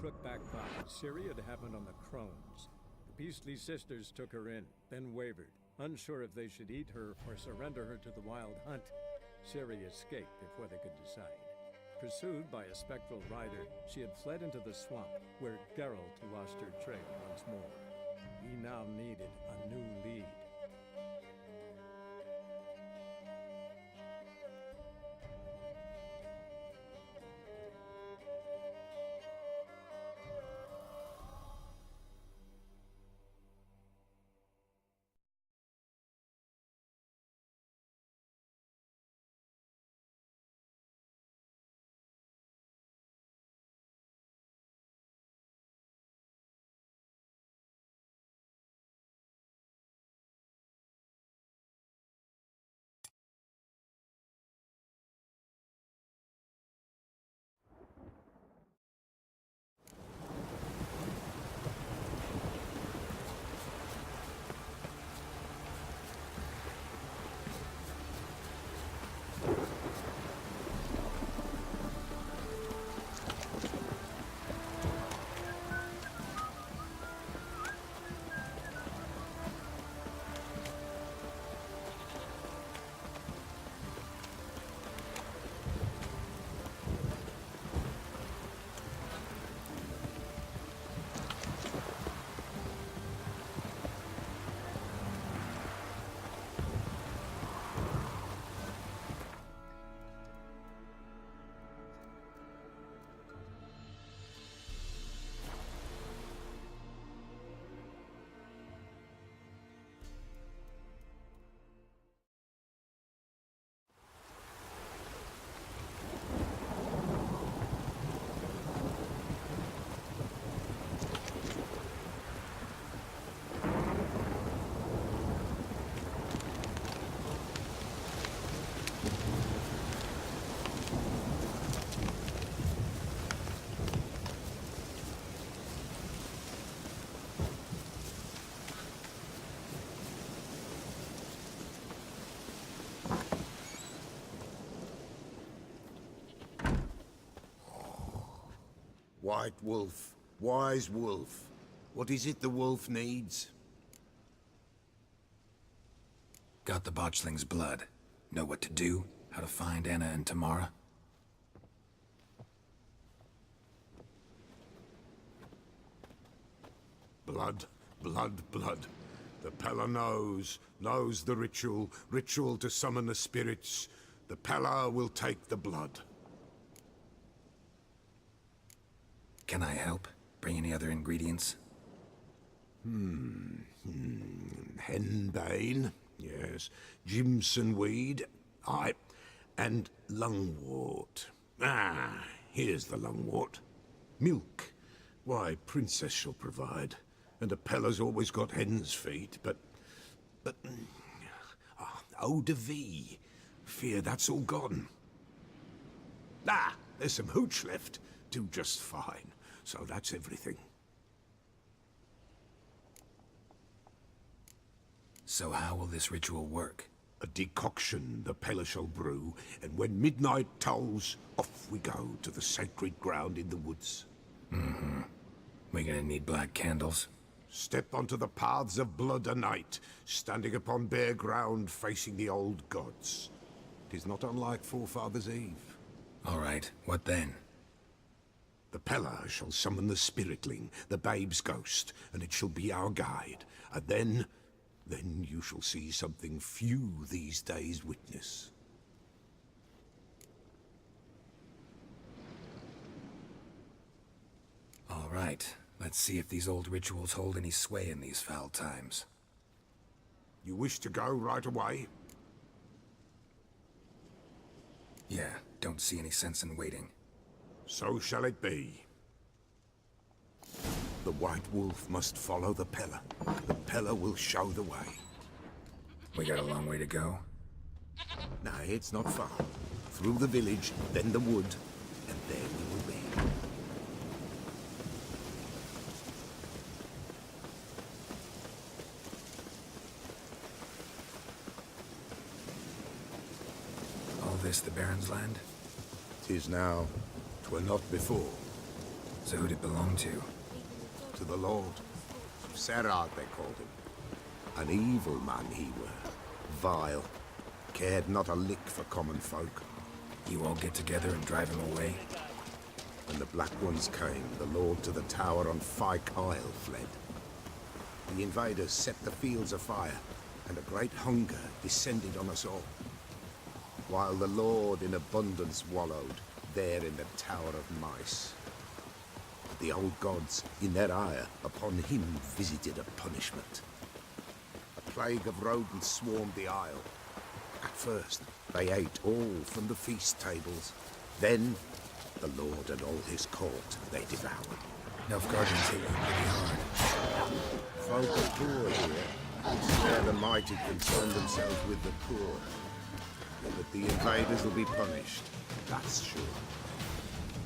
crook back by, Ciri had happened on the Crones. The beastly sisters took her in, then wavered, unsure if they should eat her or surrender her to the Wild Hunt. Ciri escaped before they could decide. Pursued by a spectral rider, she had fled into the swamp, where Geralt lost her trail once more. He now needed a new lead. White wolf, wise wolf. What is it the wolf needs? Got the botchling's blood. Know what to do? How to find Anna and Tamara? Blood, blood, blood. The Pella knows the ritual to summon the spirits. The Pella will take the blood. Can I help? Bring any other ingredients? Henbane, yes. Jimson weed, aye. And lungwort. Ah, here's the lungwort. Milk. Why, Princess shall provide. And a Pella's always got hen's feet, but... eau de vie. Fear that's all gone. Ah, there's some hooch left. Do just fine. So that's everything. So how will this ritual work? A decoction the Pella shall brew, and when midnight tolls, off we go to the sacred ground in the woods. We gonna need black candles? Step onto the paths of blood a night, standing upon bare ground facing the old gods. 'Tis not unlike Forefathers' Eve. All right, what then? The Pella shall summon the spiritling, the babe's ghost, and it shall be our guide. And then you shall see something few these days witness. All right, let's see if these old rituals hold any sway in these foul times. You wish to go right away? Yeah, don't see any sense in waiting. So shall it be. The White Wolf must follow the Pella. The Pella will show the way. We got a long way to go. Nay, it's not far. Through the village, then the wood, and there we will be. All this the Baron's land? 'Tis now. 'Twere not before. So who'd it belong to? To the Lord. Serad, they called him. An evil man he were. Vile. Cared not a lick for common folk. You all get together and drive him away? When the Black Ones came, the Lord to the tower on Fyke Isle fled. The invaders set the fields afire, and a great hunger descended on us all. While the Lord in abundance wallowed, there in the Tower of Mice. The old gods, in their ire, upon him visited a punishment. A plague of rodents swarmed the isle. At first, they ate all from the feast tables. Then, the Lord and all his court they devoured. Nilfgaardians hit you pretty hard. Folk are poor here. Where the mighty concern themselves with the poor. But the invaders will be punished, that's sure.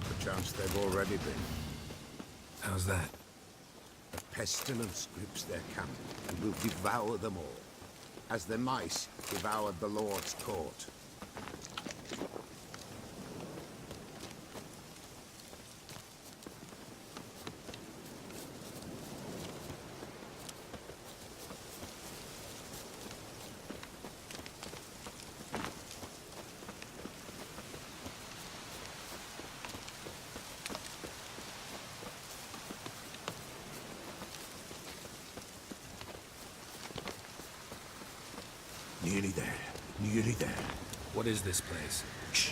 Perchance they've already been. How's that? A pestilence grips their camp and will devour them all, as the mice devoured the Lord's court. Nearly there. Nearly there. What is this place? Shh.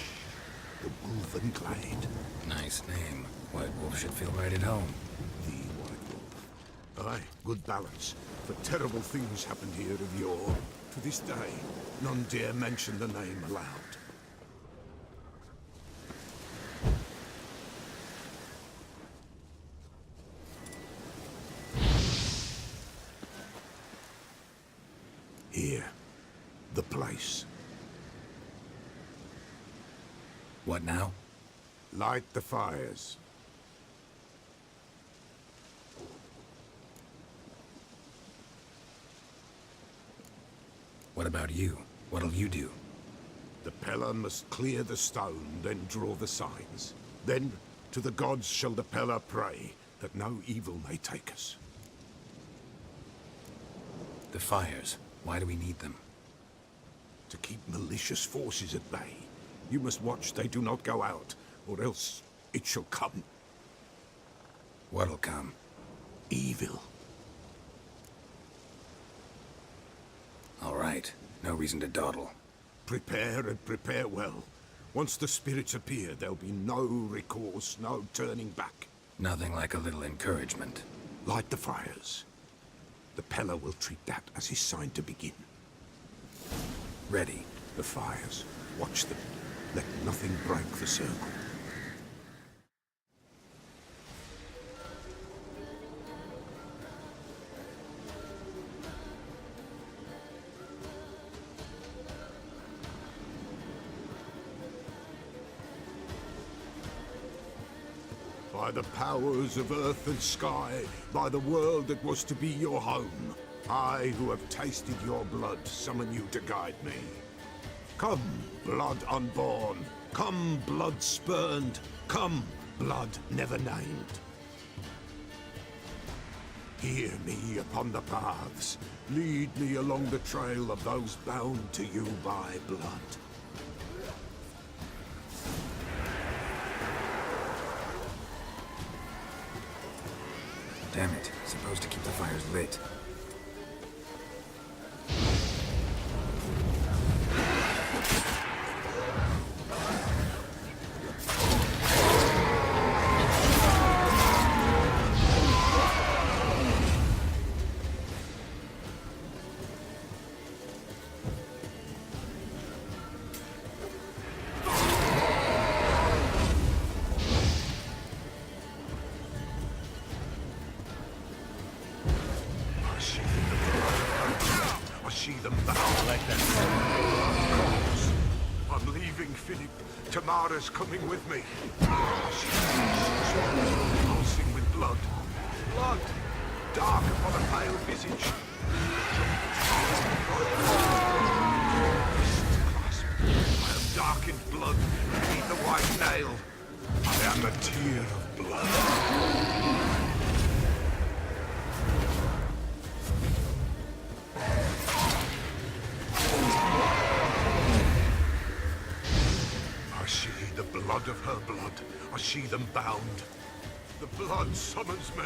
The Wolven Glade. Nice name. White Wolf should feel right at home. The White Wolf. Aye, good balance. For terrible things happened here of yore. To this day, none dare mention the name aloud. Here. The place. What now? Light the fires. What about you? What'll you do? The Peller must clear the stone, then draw the signs. Then, to the gods shall the Peller pray, that no evil may take us. The fires. Why do we need them? To keep malicious forces at bay. You must watch they do not go out, or else it shall come. What'll come? Evil. All right. No reason to dawdle. Prepare and prepare well. Once the spirits appear, there'll be no recourse, no turning back. Nothing like a little encouragement. Light the fires. The Peller will treat that as his sign to begin. Ready. The fires. Watch them. Let nothing break the circle. By the powers of earth and sky, by the world that was to be your home, I, who have tasted your blood, summon you to guide me. Come, blood unborn. Come, blood spurned. Come, blood never named. Hear me upon the paths. Lead me along the trail of those bound to you by blood. Damn it. Supposed to keep the fires lit. I'm leaving, Philip. Tamara's coming with me. Pulsing with blood. Blood! Dark upon a pale visage. I am dark in blood beneath the white nail. I am am a tear of blood. I see the blood of her blood. I see them bound. The blood summons me.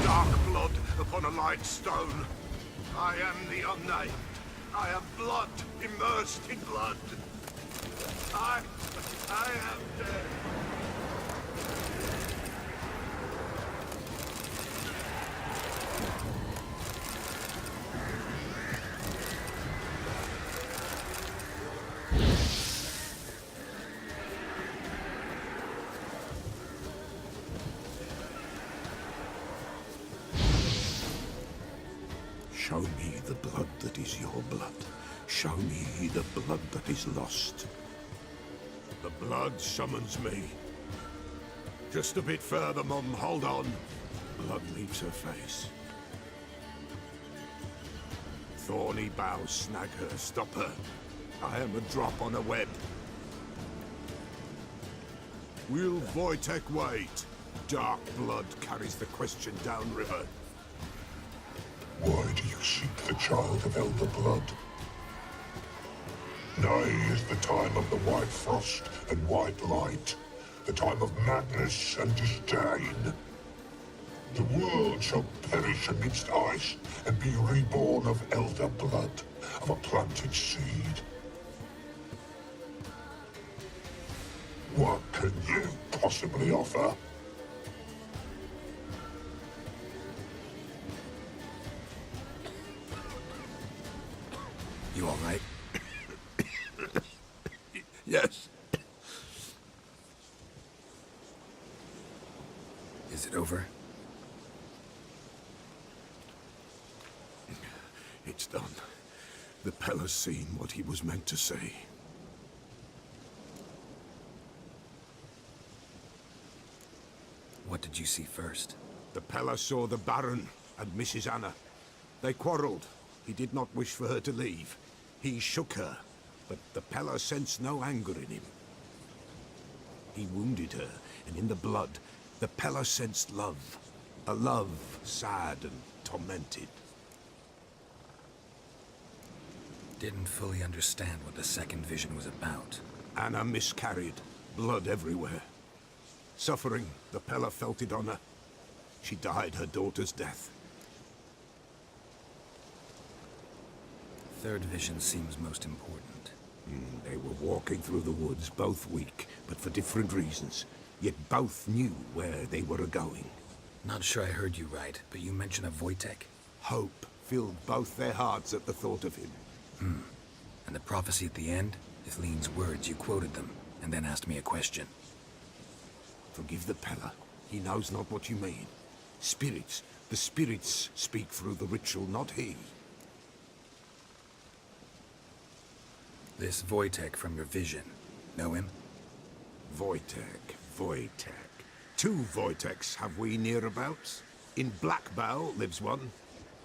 Dark blood upon a light stone. I am the unnamed. I am blood immersed in blood. I am dead. Show me the blood that is your blood. Show me the blood that is lost. The blood summons me. Just a bit further, Mum. Hold on. Blood leaves her face. Thorny boughs snag her. Stop her. I am a drop on a web. Will Wojtek wait? Dark blood carries the question downriver. Why do you seek the child of elder blood? Nigh is the time of the white frost and white light, the time of madness and disdain. The world shall perish amidst ice and be reborn of elder blood, of a planted seed. What can you possibly offer? You all right? Yes. Is it over? It's done. The Pella's seen what he was meant to say. What did you see first? The Pella saw the Baron and Mrs. Anna. They quarreled. He did not wish for her to leave. He shook her, but the Pella sensed no anger in him. He wounded her, and in the blood, the Pella sensed love. A love sad and tormented. Didn't fully understand what the second vision was about. Anna miscarried, blood everywhere. Suffering, the Pella felt it on her. She died her daughter's death. Third vision seems most important. They were walking through the woods, both weak, but for different reasons. Yet both knew where they were going. Not sure I heard you right, but you mentioned a Wojtek. Hope filled both their hearts at the thought of him. And the prophecy at the end? Ithleen's words, you quoted them, and then asked me a question. Forgive the Pella. He knows not what you mean. Spirits. The spirits speak through the ritual, not he. This Wojtek from your vision. Know him? Wojtek. Two Wojteks have we nearabouts. In Blackbow lives one.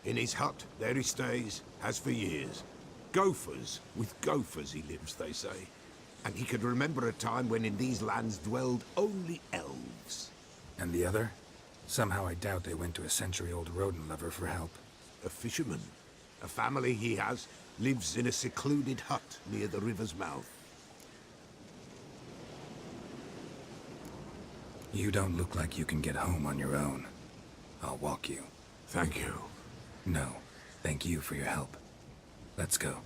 In his hut, there he stays, has for years. Gophers, with gophers he lives, they say. And he could remember a time when in these lands dwelled only elves. And the other? Somehow I doubt they went to a century-old rodent lover for help. A fisherman. A family he has lives in a secluded hut near the river's mouth. You don't look like you can get home on your own. I'll walk you. Thank you. No, thank you for your help. Let's go.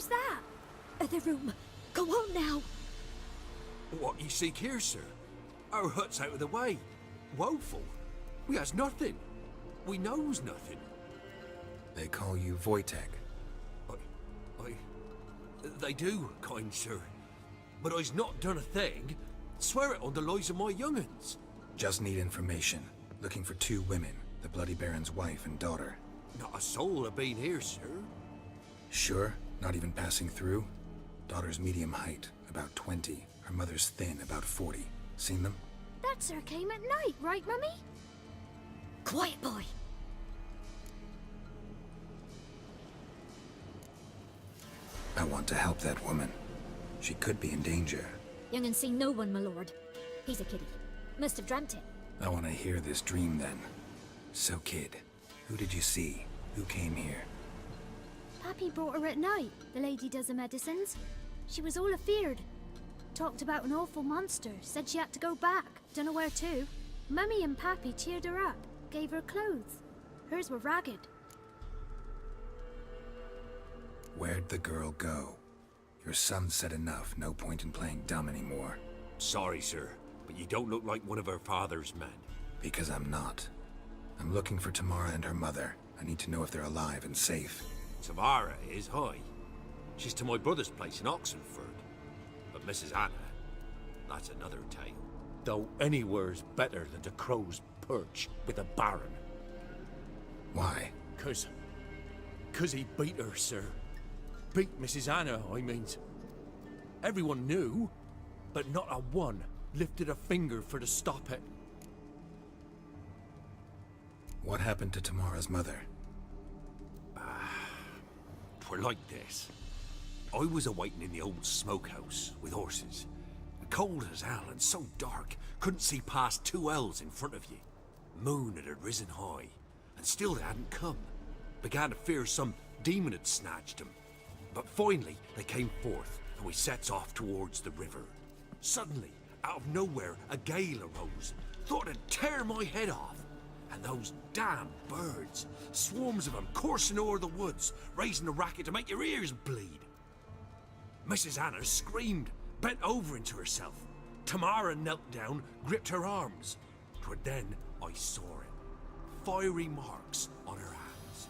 Who's that? The room. Go on now. What ye seek here, sir? Our hut's out of the way. Woeful. We has nothing. We knows nothing. They call you Wojtek. They do, kind sir. But I's not done a thing. Swear it on the lives of my young'uns. Just need information. Looking for 2 women, the Bloody Baron's wife and daughter. Not a soul have been here, sir. Sure? Not even passing through? Daughter's medium height, about 20. Her mother's thin, about 40. Seen them? That sir came at night, right, Mummy? Quiet, boy. I want to help that woman. She could be in danger. Young and seen no one, my lord. He's a kiddie. Must have dreamt it. I want to hear this dream then. So, kid, who did you see? Who came here? Pappy brought her at night, the lady does the medicines. She was all afeared. Talked about an awful monster, said she had to go back, dunno where to. Mummy and Pappy cheered her up, gave her clothes. Hers were ragged. Where'd the girl go? Your son said enough, no point in playing dumb anymore. Sorry, sir, but you don't look like one of her father's men. Because I'm not. I'm looking for Tamara and her mother. I need to know if they're alive and safe. Tamara is, hi. She's to my brother's place in Oxenford. But Mrs. Anna, that's another tale. Though anywhere's better than the Crow's Perch with a baron. Why? 'Cause he beat her, sir. Beat Mrs. Anna, I means. Everyone knew, but not a one lifted a finger for to stop it. What happened to Tamara's mother? Twere like this. I was awaiting in the old smokehouse with horses. Cold as hell and so dark, couldn't see past 2 ells in front of you. Moon had risen high, and still they hadn't come. Began to fear some demon had snatched them. But finally, they came forth, and we sets off towards the river. Suddenly, out of nowhere, a gale arose. Thought it'd tear my head off. And those damn birds, swarms of them coursing o'er the woods, raising a racket to make your ears bleed. Mrs. Anna screamed, bent over into herself. Tamara knelt down, gripped her arms. 'Twere then I saw it. Fiery marks on her hands.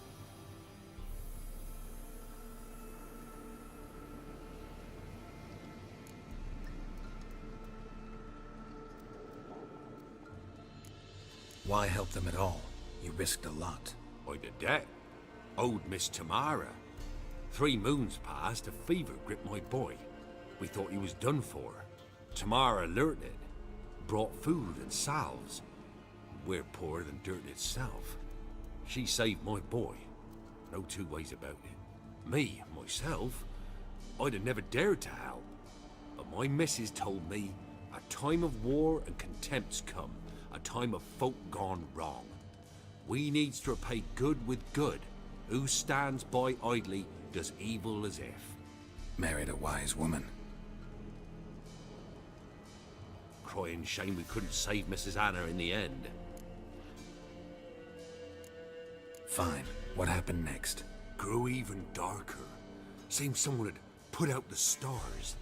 Why help them at all? You risked a lot. I'd a debt. Owed Miss Tamara. 3 moons passed, a fever gripped my boy. We thought he was done for. Tamara learnt it. Brought food and salves. We're poorer than dirt itself. She saved my boy. No 2 ways about it. Me, myself, I'd have never dared to help. But my missus told me a time of war and contempt's come. A time of folk gone wrong. We needs to repay good with good. Who stands by idly does evil as if. Married a wise woman. Crying shame we couldn't save Mrs. Anna in the end. Fine. What happened next? Grew even darker. Seemed someone had put out the stars.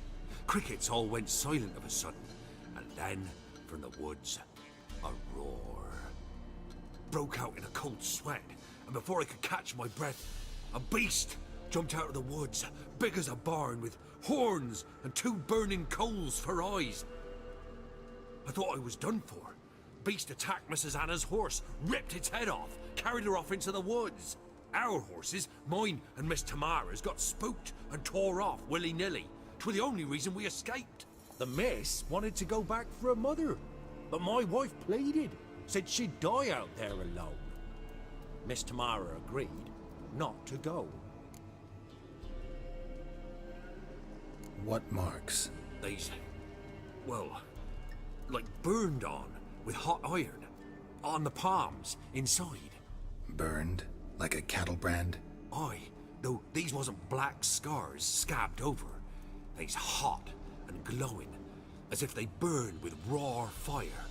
Crickets all went silent of a sudden. And then, from the woods, a roar. Broke out in a cold sweat, and before I could catch my breath, a beast jumped out of the woods, big as a barn, with horns and 2 burning coals for eyes. I thought I was done for. Beast attacked Mrs. Anna's horse, ripped its head off, carried her off into the woods. Our horses, mine and Miss Tamara's, got spooked and tore off willy-nilly. 'Twere the only reason we escaped. The miss wanted to go back for her mother, but my wife pleaded, said she'd die out there alone. Miss Tamara agreed not to go. What marks? These, well, like burned on with hot iron. On the palms, inside. Burned? Like a cattle brand? Aye, though these wasn't black scars scabbed over. They's hot and glowing, as if they burned with raw fire.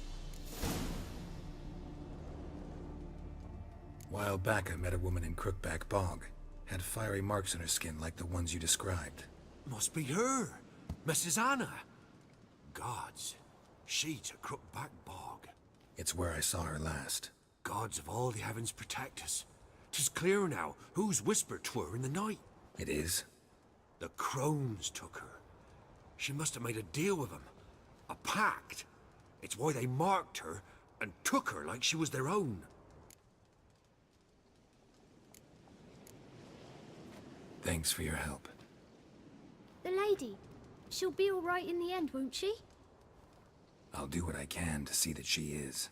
While back I met a woman in Crookback Bog. Had fiery marks on her skin like the ones you described. Must be her, Mrs. Anna. Gods, she's a crookback bog. It's where I saw her last. Gods of all the heavens protect us. 'Tis clear now who's whispered to her in the night. It is? The crones took her. She must have made a deal with them. A pact. It's why they marked her and took her like she was their own. Thanks for your help. The lady. She'll be all right in the end, won't she? I'll do what I can to see that she is.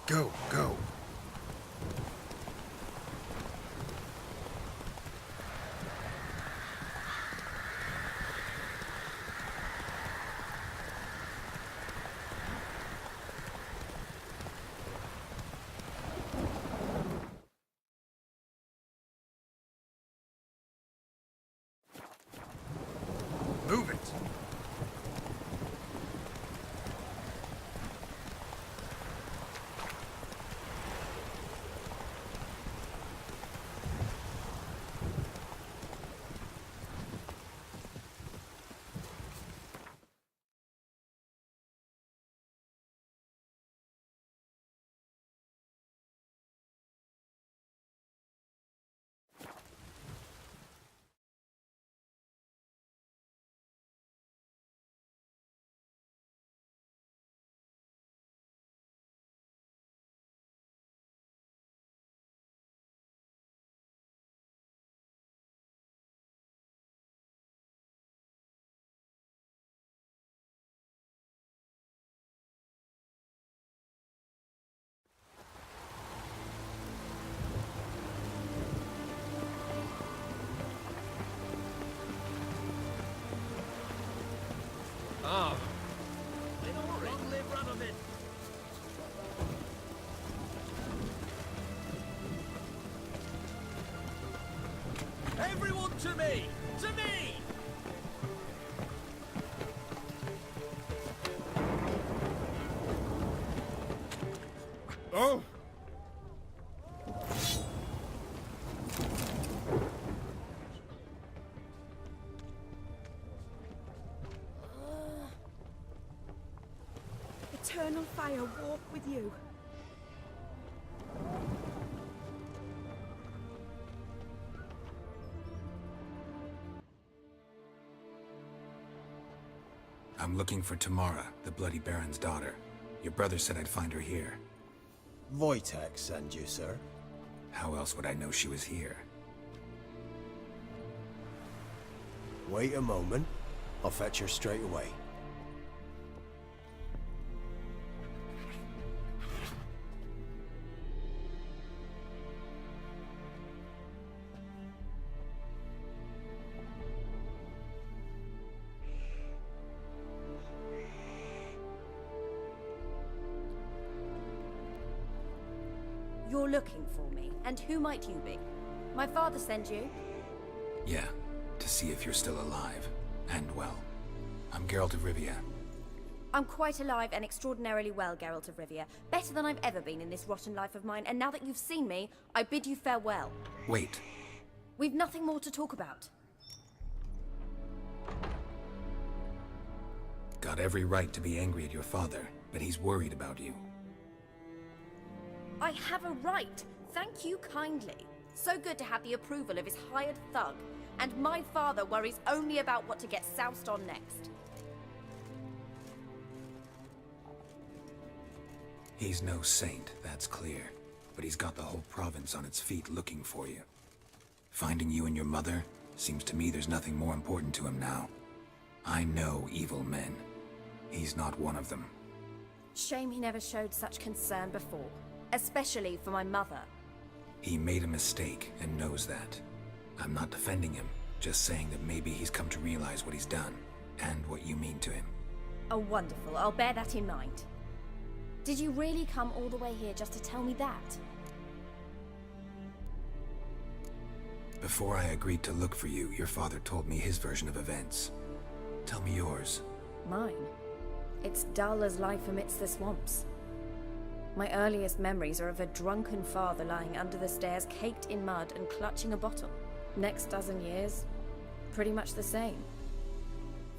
Go, go. Move it. Everyone to me! To me! Oh! Eternal fire walk with you. I'm looking for Tamara, the Bloody Baron's daughter. Your brother said I'd find her here. Wojtek send you, sir. How else would I know she was here? Wait a moment. I'll fetch her straight away. You're looking for me, and who might you be? My father sent you? Yeah, to see if you're still alive. And well. I'm Geralt of Rivia. I'm quite alive and extraordinarily well, Geralt of Rivia. Better than I've ever been in this rotten life of mine, and now that you've seen me, I bid you farewell. Wait. We've nothing more to talk about. Got every right to be angry at your father, but he's worried about you. I have a right. Thank you kindly. So good to have the approval of his hired thug. And my father worries only about what to get soused on next. He's no saint, that's clear. But he's got the whole province on its feet looking for you. Finding you and your mother, seems to me there's nothing more important to him now. I know evil men. He's not one of them. Shame he never showed such concern before. Especially for my mother. He made a mistake and knows that. I'm not defending him, just saying that maybe he's come to realize what he's done. and what you mean to him. Oh, wonderful. I'll bear that in mind. Did you really come all the way here just to tell me that? Before I agreed to look for you, your father told me his version of events. Tell me yours. Mine? It's dull as life amidst the swamps. My earliest memories are of a drunken father lying under the stairs, caked in mud and clutching a bottle. Next dozen years, pretty much the same.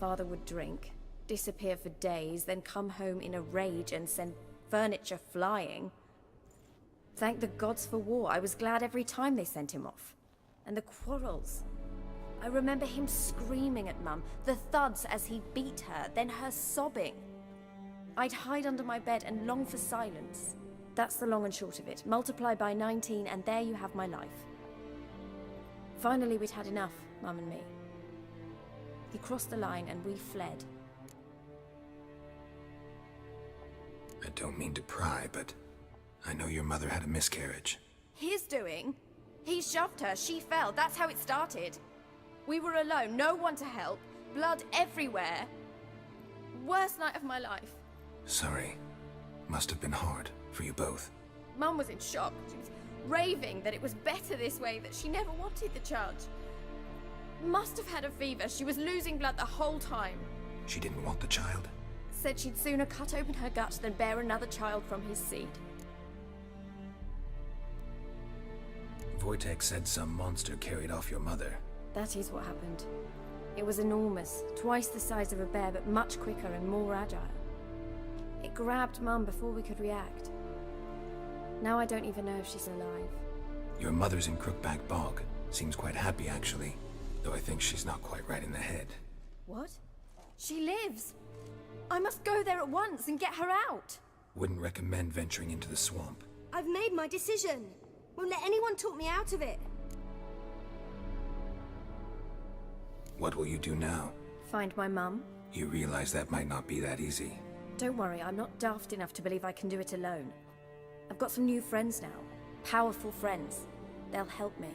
Father would drink, disappear for days, then come home in a rage and send furniture flying. Thank the gods for war. I was glad every time they sent him off. And the quarrels. I remember him screaming at Mum, the thuds as he beat her, then her sobbing. I'd hide under my bed and long for silence. That's the long and short of it. Multiply by 19 and there you have my life. Finally, we'd had enough, Mum and me. He crossed the line and we fled. I don't mean to pry, but I know your mother had a miscarriage. His doing? He shoved her, she fell, that's how it started. We were alone, no one to help, blood everywhere. Worst night of my life. Sorry. Must have been hard for you both. Mum was in shock. She was raving that it was better this way, that she never wanted the child. Must have had a fever. She was losing blood the whole time. She didn't want the child? Said she'd sooner cut open her gut than bear another child from his seed. Wojtek said some monster carried off your mother. That is what happened. It was enormous, twice the size of a bear, but much quicker and more agile. It grabbed Mum before we could react. Now I don't even know if she's alive. Your mother's in Crookback Bog. Seems quite happy, actually. Though I think she's not quite right in the head. What? She lives! I must go there at once and get her out! Wouldn't recommend venturing into the swamp. I've made my decision. Won't let anyone talk me out of it. What will you do now? Find my mum. You realize that might not be that easy. Don't worry, I'm not daft enough to believe I can do it alone. I've got some new friends now. Powerful friends. They'll help me.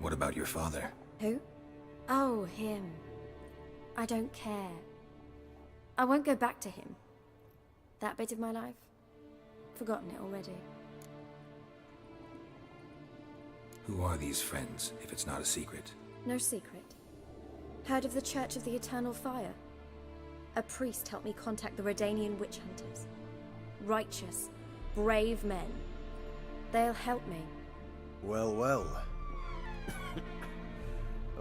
What about your father? Who? Oh, him. I don't care. I won't go back to him. That bit of my life? Forgotten it already. Who are these friends, if it's not a secret? No secret. Heard of the Church of the Eternal Fire? A priest helped me contact the Redanian witch hunters. Righteous, brave men. They'll help me. Well, well.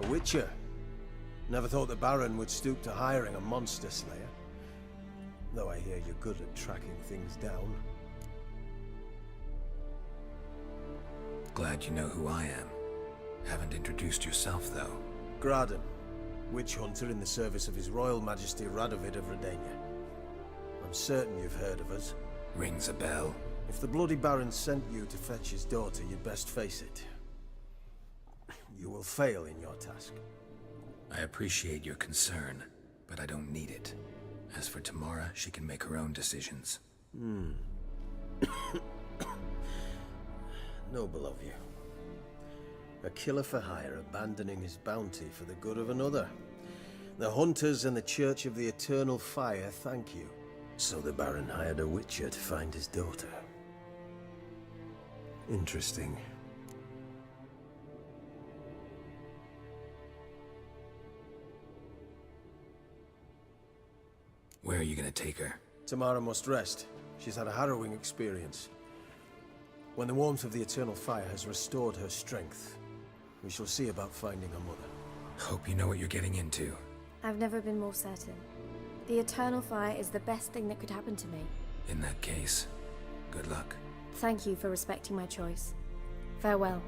A witcher. Never thought the Baron would stoop to hiring a monster slayer. Though I hear you're good at tracking things down. Glad you know who I am. Haven't introduced yourself, though. Graden, witch hunter in the service of His Royal Majesty Radovid of Redania. I'm certain you've heard of us. Rings a bell. If the bloody Baron sent you to fetch his daughter, you'd best face it. You will fail in your task. I appreciate your concern, but I don't need it. As for Tamara, she can make her own decisions. Noble of you. A killer for hire abandoning his bounty for the good of another. The hunters and the Church of the Eternal Fire thank you. So the Baron hired a witcher to find his daughter. Interesting. Where are you gonna take her? Tamara must rest. She's had a harrowing experience. When the warmth of the Eternal Fire has restored her strength, we shall see about finding her mother. Hope you know what you're getting into. I've never been more certain. The Eternal Fire is the best thing that could happen to me. In that case, good luck. Thank you for respecting my choice. Farewell.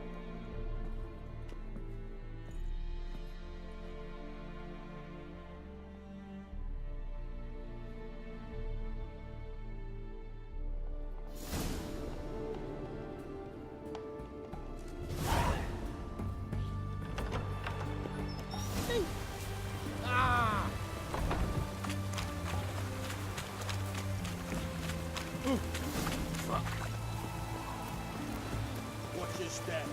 Watch your step.